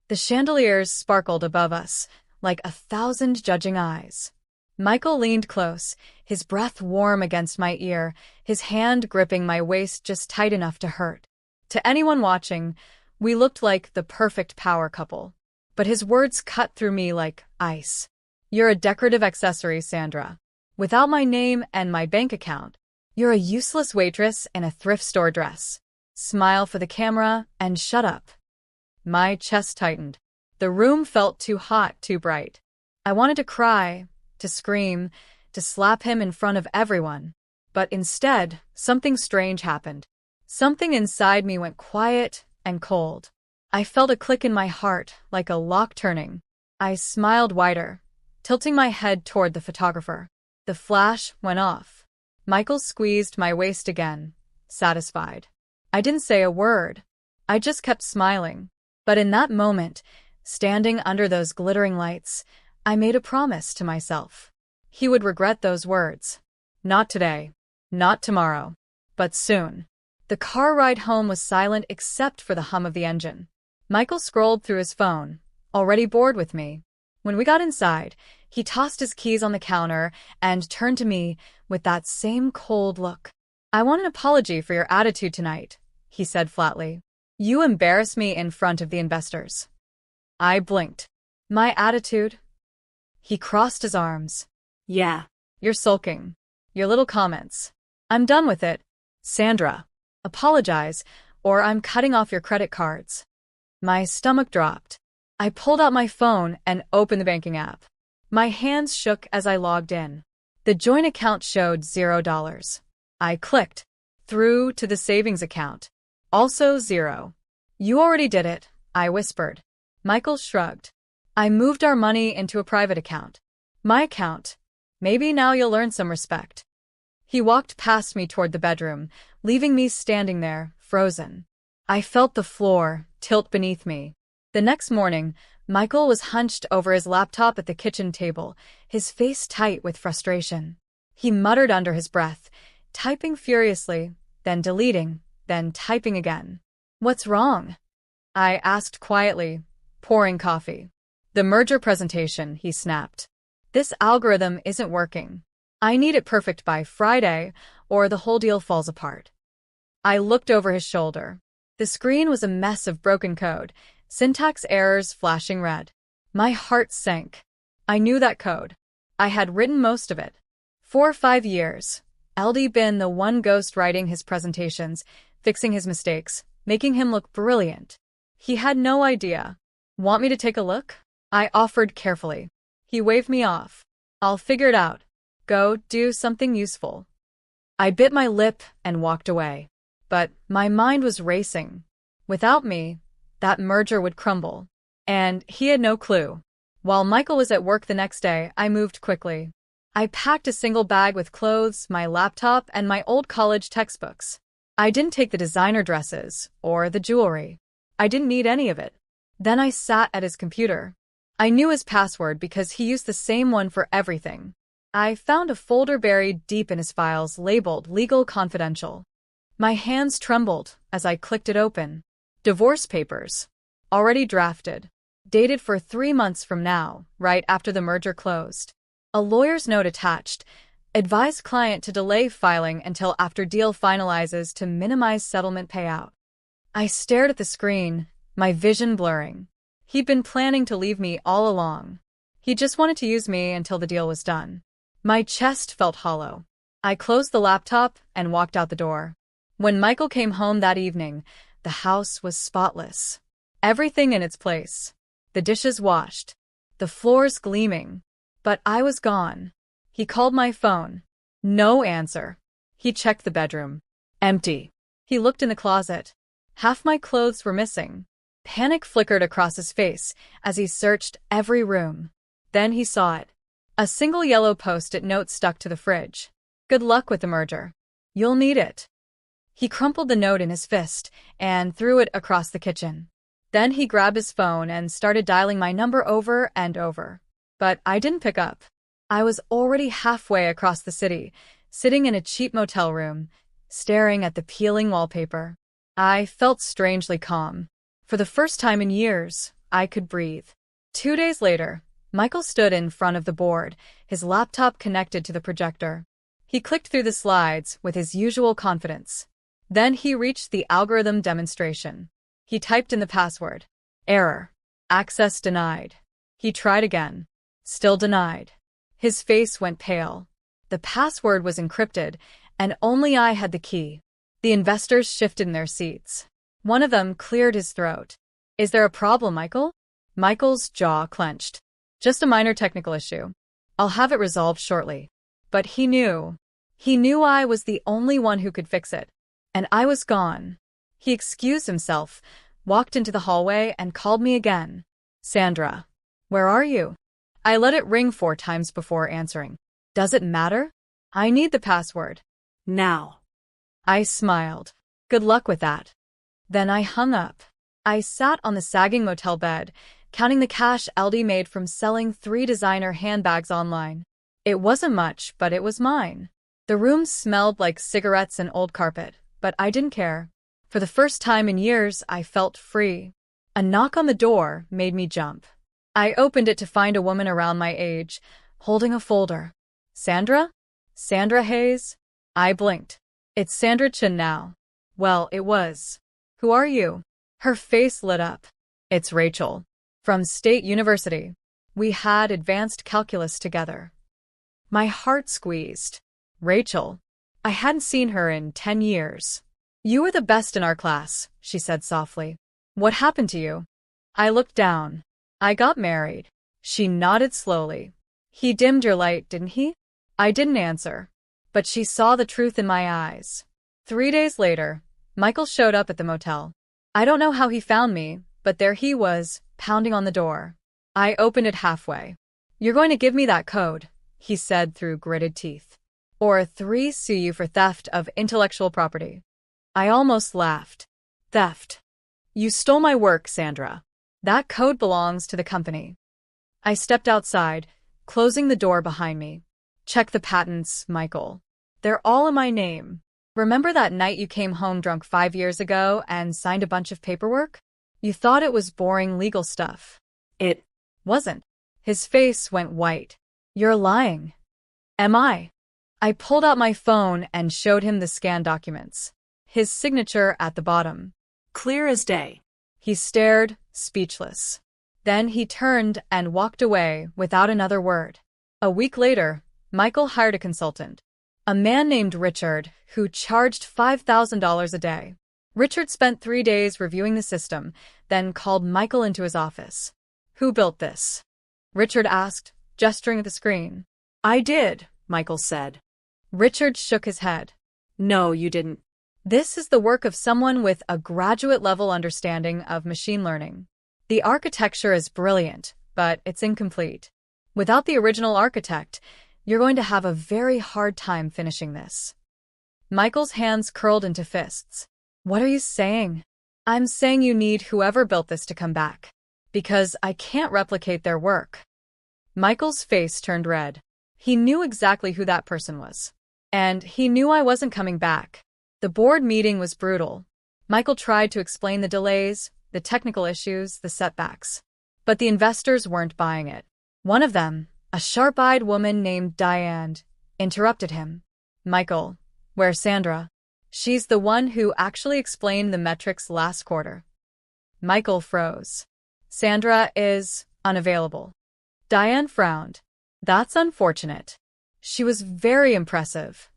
The chandeliers sparkled above us, like 1,000 judging eyes. Michael leaned close, his breath warm against my ear, his hand gripping my waist just tight enough to hurt. To anyone watching, we looked like the perfect power couple. But his words cut through me like ice. "You're a decorative accessory, Sandra. Without my name and my bank account, you're a useless waitress in a thrift store dress. Smile for the camera and shut up." My chest tightened. The room felt too hot, too bright. I wanted to cry, to scream, to slap him in front of everyone. But instead, something strange happened. Something inside me went quiet and cold. I felt a click in my heart, like a lock turning. I smiled wider, tilting my head toward the photographer. The flash went off. Michael squeezed my waist again, satisfied. I didn't say a word. I just kept smiling. But in that moment, standing under those glittering lights, I made a promise to myself. He would regret those words. Not today, not tomorrow, but soon. The car ride home was silent except for the hum of the engine. Michael scrolled through his phone, already bored with me. When we got inside, he tossed his keys on the counter and turned to me with that same cold look. "I want an apology for your attitude tonight," he said flatly. "You embarrass me in front of the investors." I blinked. "My attitude?" He crossed his arms. "Yeah, you're sulking. Your little comments. I'm done with it. Sandra, apologize, or I'm cutting off your credit cards." My stomach dropped. I pulled out my phone and opened the banking app. My hands shook as I logged in. The joint account showed $0. I clicked. Through to the savings account. Also 0. "You already did it," I whispered. Michael shrugged. "I moved our money into a private account." "My account. Maybe now you'll learn some respect." He walked past me toward the bedroom, leaving me standing there, frozen. I felt the floor tilt beneath me. The next morning, Michael was hunched over his laptop at the kitchen table, his face tight with frustration. He muttered under his breath, typing furiously, then deleting, then typing again. "What's wrong?" I asked quietly, pouring coffee. "The merger presentation," he snapped. "This algorithm isn't working. I need it perfect by Friday, or the whole deal falls apart." I looked over his shoulder. The screen was a mess of broken code, syntax errors flashing red. My heart sank. I knew that code. I had written most of it. 4 or 5 years. LD been the one ghost writing his presentations, fixing his mistakes, making him look brilliant. He had no idea. "Want me to take a look?" I offered carefully. He waved me off. "I'll figure it out. Go do something useful." I bit my lip and walked away. But my mind was racing. Without me, that merger would crumble. And he had no clue. While Michael was at work the next day, I moved quickly. I packed a single bag with clothes, my laptop, and my old college textbooks. I didn't take the designer dresses or the jewelry. I didn't need any of it. Then I sat at his computer. I knew his password because he used the same one for everything. I found a folder buried deep in his files labeled Legal Confidential. My hands trembled as I clicked it open. Divorce papers. Already drafted. Dated for 3 months from now, right after the merger closed. A lawyer's note attached. Advise client to delay filing until after deal finalizes to minimize settlement payout. I stared at the screen, my vision blurring. He'd been planning to leave me all along. He just wanted to use me until the deal was done. My chest felt hollow. I closed the laptop and walked out the door. When Michael came home that evening, the house was spotless. Everything in its place. The dishes washed. The floors gleaming. But I was gone. He called my phone. No answer. He checked the bedroom. Empty. He looked in the closet. Half my clothes were missing. Panic flickered across his face as he searched every room. Then he saw it. A single yellow post-it note stuck to the fridge. "Good luck with the merger. You'll need it." He crumpled the note in his fist and threw it across the kitchen. Then he grabbed his phone and started dialing my number over and over. But I didn't pick up. I was already halfway across the city, sitting in a cheap motel room, staring at the peeling wallpaper. I felt strangely calm. For the first time in years, I could breathe. 2 days later, Michael stood in front of the board, his laptop connected to the projector. He clicked through the slides with his usual confidence. Then he reached the algorithm demonstration. He typed in the password. Error. Access denied. He tried again. Still denied. His face went pale. The password was encrypted, and only I had the key. The investors shifted in their seats. One of them cleared his throat. Is there a problem, Michael? Michael's jaw clenched. Just a minor technical issue. I'll have it resolved shortly. But he knew. He knew I was the only one who could fix it. And I was gone. He excused himself, walked into the hallway, and called me again. Sandra. Where are you? I let it ring 4 times before answering. Does it matter? I need the password. Now. I smiled. Good luck with that. Then I hung up. I sat on the sagging motel bed, counting the cash LD made from selling 3 designer handbags online. It wasn't much, but it was mine. The room smelled like cigarettes and old carpet, but I didn't care. For the first time in years, I felt free. A knock on the door made me jump. I opened it to find a woman around my age, holding a folder. Sandra? Sandra Hayes? I blinked. It's Sandra Chin now. Well, it was. Who are you? Her face lit up. It's Rachel. From State University. We had advanced calculus together. My heart squeezed. Rachel. I hadn't seen her in 10 years. You were the best in our class, she said softly. What happened to you? I looked down. I got married. She nodded slowly. He dimmed your light, didn't he? I didn't answer. But she saw the truth in my eyes. 3 days later, Michael showed up at the motel. I don't know how he found me, but there he was, pounding on the door. I opened it halfway. You're going to give me that code, he said through gritted teeth. Or 3 sue you for theft of intellectual property. I almost laughed. Theft. You stole my work, Sandra. That code belongs to the company. I stepped outside, closing the door behind me. Check the patents, Michael. They're all in my name. Remember that night you came home drunk 5 years ago and signed a bunch of paperwork? You thought it was boring legal stuff. It wasn't. His face went white. You're lying. Am I? I pulled out my phone and showed him the scanned documents. His signature at the bottom. Clear as day. He stared, speechless. Then he turned and walked away without another word. A week later, Michael hired a consultant. A man named Richard, who charged $5,000 a day. Richard spent 3 days reviewing the system, then called Michael into his office. Who built this? Richard asked, gesturing at the screen. I did, Michael said. Richard shook his head. No, you didn't. This is the work of someone with a graduate-level understanding of machine learning. The architecture is brilliant, but it's incomplete. Without the original architect, you're going to have a very hard time finishing this. Michael's hands curled into fists. What are you saying? I'm saying you need whoever built this to come back. Because I can't replicate their work. Michael's face turned red. He knew exactly who that person was. And he knew I wasn't coming back. The board meeting was brutal. Michael tried to explain the delays, the technical issues, the setbacks. But the investors weren't buying it. One of them, a sharp-eyed woman named Diane, interrupted him. Michael, where's Sandra? She's the one who actually explained the metrics last quarter. Michael froze. Sandra is unavailable. Diane frowned. That's unfortunate. She was very impressive.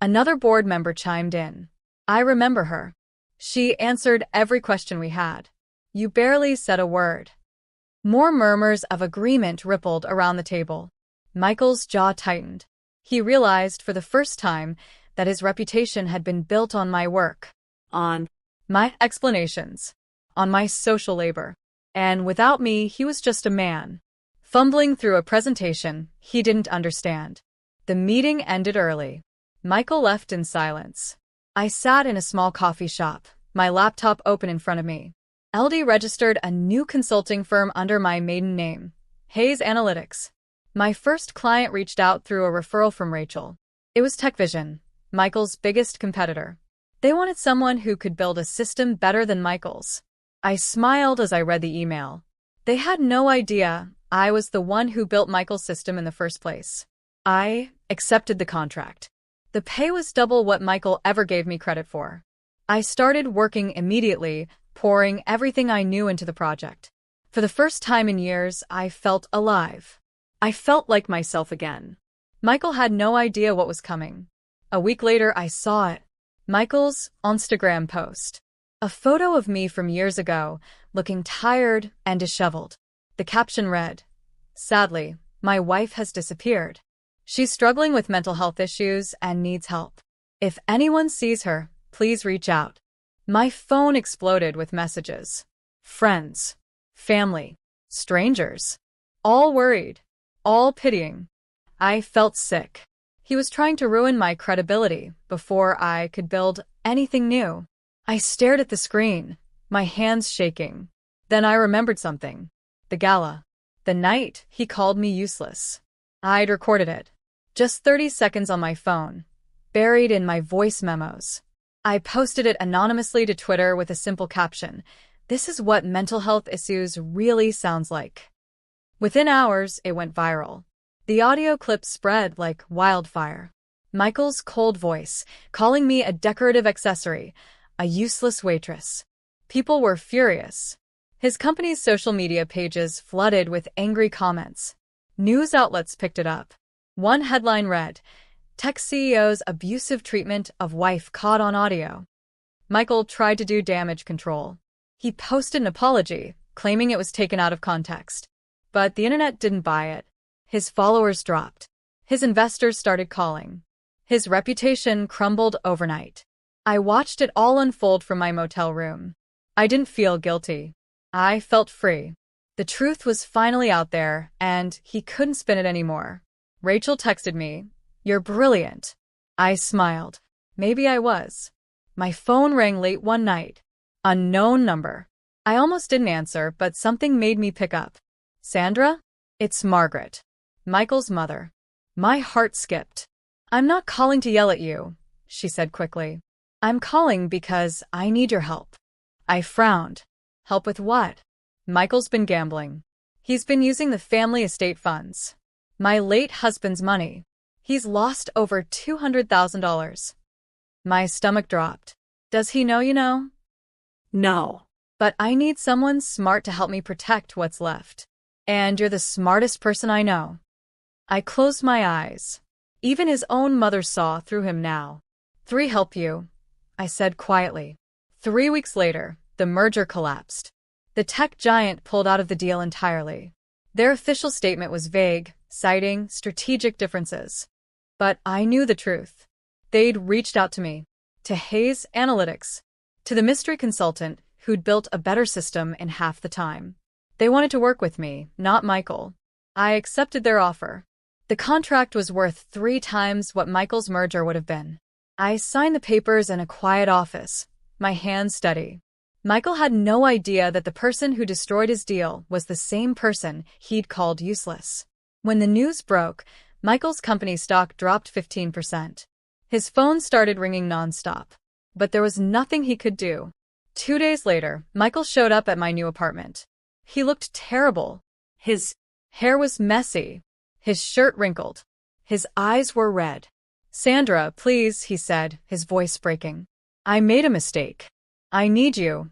Another board member chimed in. I remember her. She answered every question we had. You barely said a word. More murmurs of agreement rippled around the table. Michael's jaw tightened. He realized for the first time that his reputation had been built on my work. On my explanations. On my social labor. And without me, he was just a man. Fumbling through a presentation he didn't understand. The meeting ended early. Michael left in silence. I sat in a small coffee shop, my laptop open in front of me. LD registered a new consulting firm under my maiden name, Hayes Analytics. My first client reached out through a referral from Rachel. It was TechVision, Michael's biggest competitor. They wanted someone who could build a system better than Michael's. I smiled as I read the email. They had no idea I was the one who built Michael's system in the first place. I accepted the contract. The pay was double what Michael ever gave me credit for. I started working immediately, pouring everything I knew into the project. For the first time in years, I felt alive. I felt like myself again. Michael had no idea what was coming. A week later, I saw it. Michael's Instagram post. A photo of me from years ago, looking tired and disheveled. The caption read, "Sadly, my wife has disappeared. She's struggling with mental health issues and needs help. If anyone sees her, please reach out." My phone exploded with messages. Friends, family, strangers. All worried, all pitying. I felt sick. He was trying to ruin my credibility before I could build anything new. I stared at the screen, my hands shaking. Then I remembered something. The gala. The night he called me useless. I'd recorded it. Just 30 seconds on my phone, buried in my voice memos. I posted it anonymously to Twitter with a simple caption, "This is what mental health issues really sounds like." Within hours, it went viral. The audio clip spread like wildfire. Michael's cold voice, calling me a decorative accessory, a useless waitress. People were furious. His company's social media pages flooded with angry comments. News outlets picked it up. One headline read, "Tech CEO's abusive treatment of wife caught on audio." Michael tried to do damage control. He posted an apology, claiming it was taken out of context. But the internet didn't buy it. His followers dropped. His investors started calling. His reputation crumbled overnight. I watched it all unfold from my motel room. I didn't feel guilty. I felt free. The truth was finally out there, and he couldn't spin it anymore. Rachel texted me, "You're brilliant." I smiled. Maybe I was. My phone rang late one night. Unknown number. I almost didn't answer, but something made me pick up. "Sandra? It's Margaret, Michael's mother." My heart skipped. "I'm not calling to yell at you," she said quickly. "I'm calling because I need your help." I frowned. "Help with what?" "Michael's been gambling. He's been using the family estate funds. My late husband's money. He's lost over $200,000. My stomach dropped. "Does he know you know?" "No. But I need someone smart to help me protect what's left. And you're the smartest person I know." I closed my eyes. Even his own mother saw through him now. "Three help you," I said quietly. 3 weeks later, the merger collapsed. The tech giant pulled out of the deal entirely. Their official statement was vague, citing strategic differences. But I knew the truth. They'd reached out to me, to Hayes Analytics, to the mystery consultant who'd built a better system in half the time. They wanted to work with me, not Michael. I accepted their offer. The contract was worth 3 times what Michael's merger would have been. I signed the papers in a quiet office, my hands steady. Michael had no idea that the person who destroyed his deal was the same person he'd called useless. When the news broke, Michael's company stock dropped 15%. His phone started ringing nonstop. But there was nothing he could do. 2 days later, Michael showed up at my new apartment. He looked terrible. His hair was messy. His shirt wrinkled. His eyes were red. "Sandra, please," he said, his voice breaking. "I made a mistake. I need you."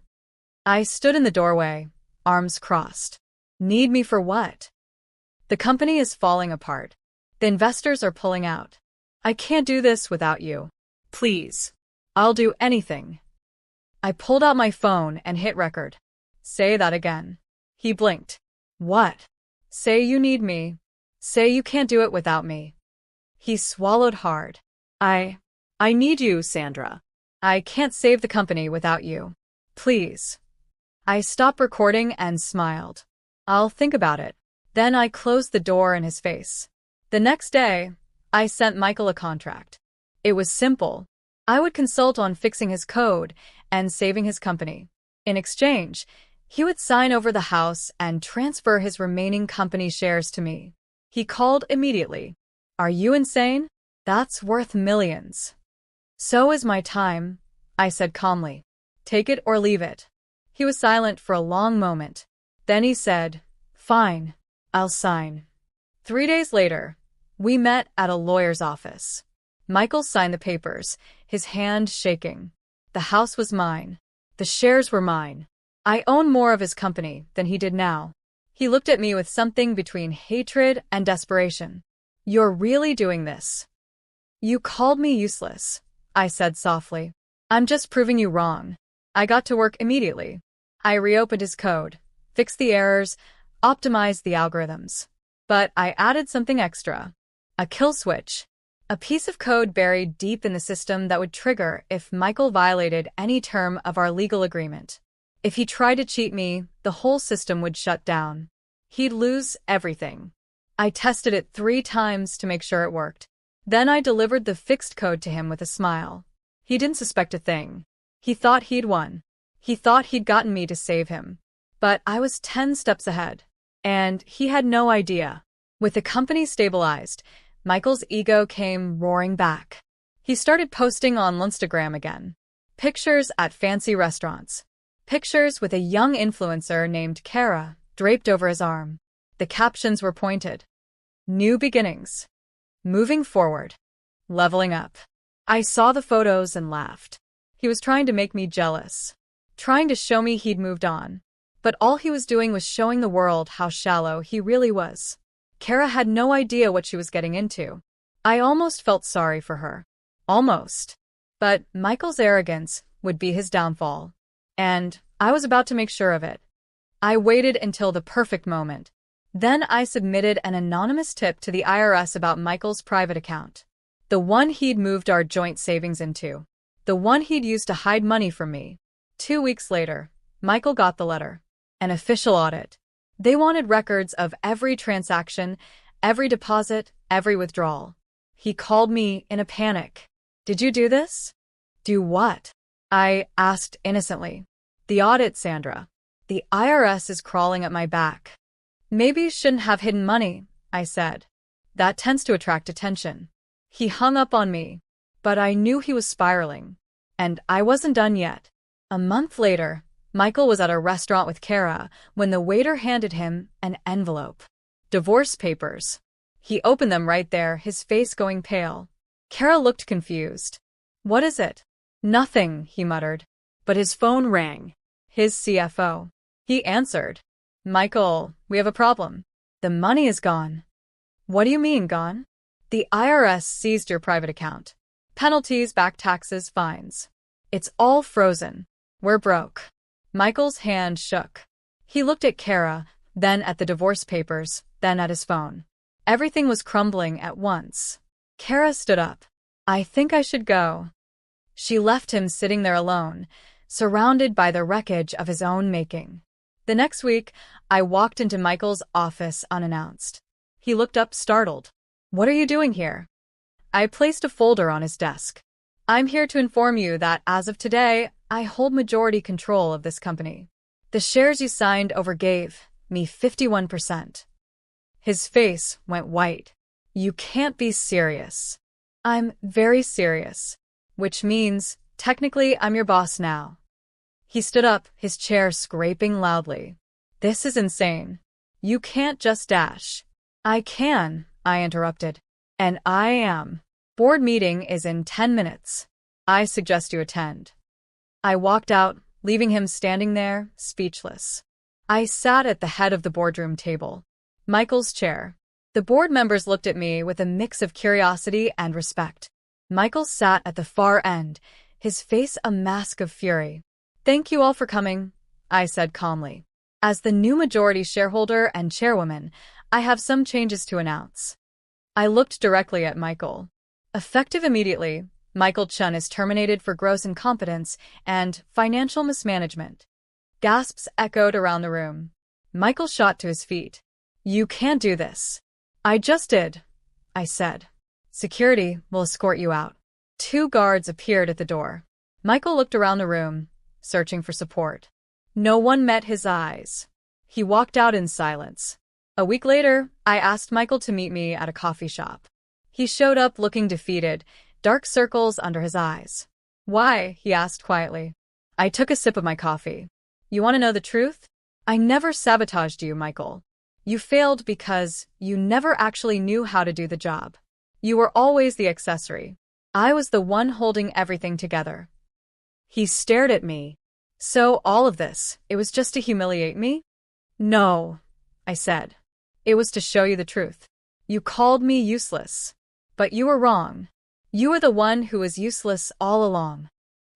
I stood in the doorway, arms crossed. "Need me for what?" "The company is falling apart. The investors are pulling out. I can't do this without you. Please. I'll do anything." I pulled out my phone and hit record. "Say that again." He blinked. "What?" "Say you need me. Say you can't do it without me." He swallowed hard. I need you, Sandra. I can't save the company without you. Please." I stopped recording and smiled. "I'll think about it." Then I closed the door in his face. The next day, I sent Michael a contract. It was simple. I would consult on fixing his code and saving his company. In exchange, he would sign over the house and transfer his remaining company shares to me. He called immediately. "Are you insane? That's worth millions." "So is my time," I said calmly. "Take it or leave it." He was silent for a long moment. Then he said, "Fine, I'll sign." 3 days later, we met at a lawyer's office. Michael signed the papers, his hand shaking. The house was mine. The shares were mine. I own more of his company than he did now. He looked at me with something between hatred and desperation. "You're really doing this?" "You called me useless," I said softly. "I'm just proving you wrong." I got to work immediately. I reopened his code, fixed the errors, optimized the algorithms. But I added something extra. A kill switch. A piece of code buried deep in the system that would trigger if Michael violated any term of our legal agreement. If he tried to cheat me, the whole system would shut down. He'd lose everything. I tested it 3 times to make sure it worked. Then I delivered the fixed code to him with a smile. He didn't suspect a thing. He thought he'd won. He thought he'd gotten me to save him. But I was 10 steps ahead. And he had no idea. With the company stabilized, Michael's ego came roaring back. He started posting on Instagram again. Pictures at fancy restaurants. Pictures with a young influencer named Kara draped over his arm. The captions were pointed. New beginnings. Moving forward. Leveling up. I saw the photos and laughed. He was trying to make me jealous. Trying to show me he'd moved on. But all he was doing was showing the world how shallow he really was. Kara had no idea what she was getting into. I almost felt sorry for her. Almost. But Michael's arrogance would be his downfall. And I was about to make sure of it. I waited until the perfect moment. Then I submitted an anonymous tip to the IRS about Michael's private account. The one he'd moved our joint savings into. The one he'd used to hide money from me. 2 weeks later, Michael got the letter. An official audit. They wanted records of every transaction, every deposit, every withdrawal. He called me in a panic. "Did you do this?" "Do what?" I asked innocently. "The audit, Sandra. The IRS is crawling at my back." "Maybe you shouldn't have hidden money," I said. "That tends to attract attention." He hung up on me. But I knew he was spiraling. And I wasn't done yet. A month later, Michael was at a restaurant with Kara when the waiter handed him an envelope. Divorce papers. He opened them right there, his face going pale. Kara looked confused. "What is it?" "Nothing," he muttered. But his phone rang. His CFO. He answered. "Michael, we have a problem. The money is gone." "What do you mean, gone?" "The IRS seized your private account. Penalties, back taxes, fines. It's all frozen. We're broke." Michael's hand shook. He looked at Kara, then at the divorce papers, then at his phone. Everything was crumbling at once. Kara stood up. "I think I should go." She left him sitting there alone, surrounded by the wreckage of his own making. The next week, I walked into Michael's office unannounced. He looked up startled. "What are you doing here?" I placed a folder on his desk. "I'm here to inform you that as of today, I hold majority control of this company. The shares you signed over gave me 51%. His face went white. "You can't be serious." "I'm very serious. Which means, technically, I'm your boss now." He stood up, his chair scraping loudly. "This is insane. You can't just dash." "I can," I interrupted. "And I am. Board meeting is in 10 minutes. I suggest you attend." I walked out, leaving him standing there, speechless. I sat at the head of the boardroom table. Michael's chair. The board members looked at me with a mix of curiosity and respect. Michael sat at the far end, his face a mask of fury. "Thank you all for coming," I said calmly. "As the new majority shareholder and chairwoman, I have some changes to announce." I looked directly at Michael. Effective immediately, Michael Chun is terminated for gross incompetence and financial mismanagement. Gasps echoed around the room. Michael shot to his feet. "You can't do this." "I just did," I said. "Security will escort you out." 2 guards appeared at the door. Michael looked around the room, searching for support. No one met his eyes. He walked out in silence. A week later, I asked Michael to meet me at a coffee shop. He showed up looking defeated, dark circles under his eyes. "Why?" he asked quietly. I took a sip of my coffee. "You want to know the truth?" I never sabotaged you, Michael. You failed because you never actually knew how to do the job. You were always the accessory. I was the one holding everything together. He stared at me. So all of this, it was just to humiliate me? No, I said. It was to show you the truth. You called me useless. But you were wrong. You were the one who was useless all along.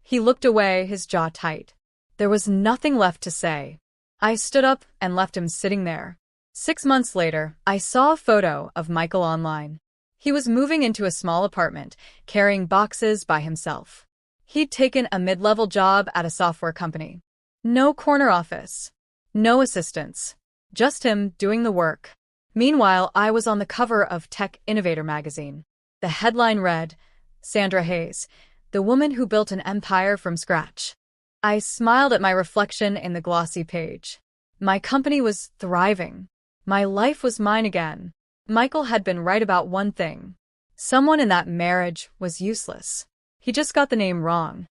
He looked away, his jaw tight. There was nothing left to say. I stood up and left him sitting there. 6 months later, I saw a photo of Michael online. He was moving into a small apartment, carrying boxes by himself. He'd taken a mid-level job at a software company. No corner office. No assistants. Just him doing the work. Meanwhile, I was on the cover of Tech Innovator magazine. The headline read, "Sandra Hayes, the woman who built an empire from scratch." I smiled at my reflection in the glossy page. My company was thriving. My life was mine again. Michael had been right about one thing. Someone in that marriage was useless. He just got the name wrong.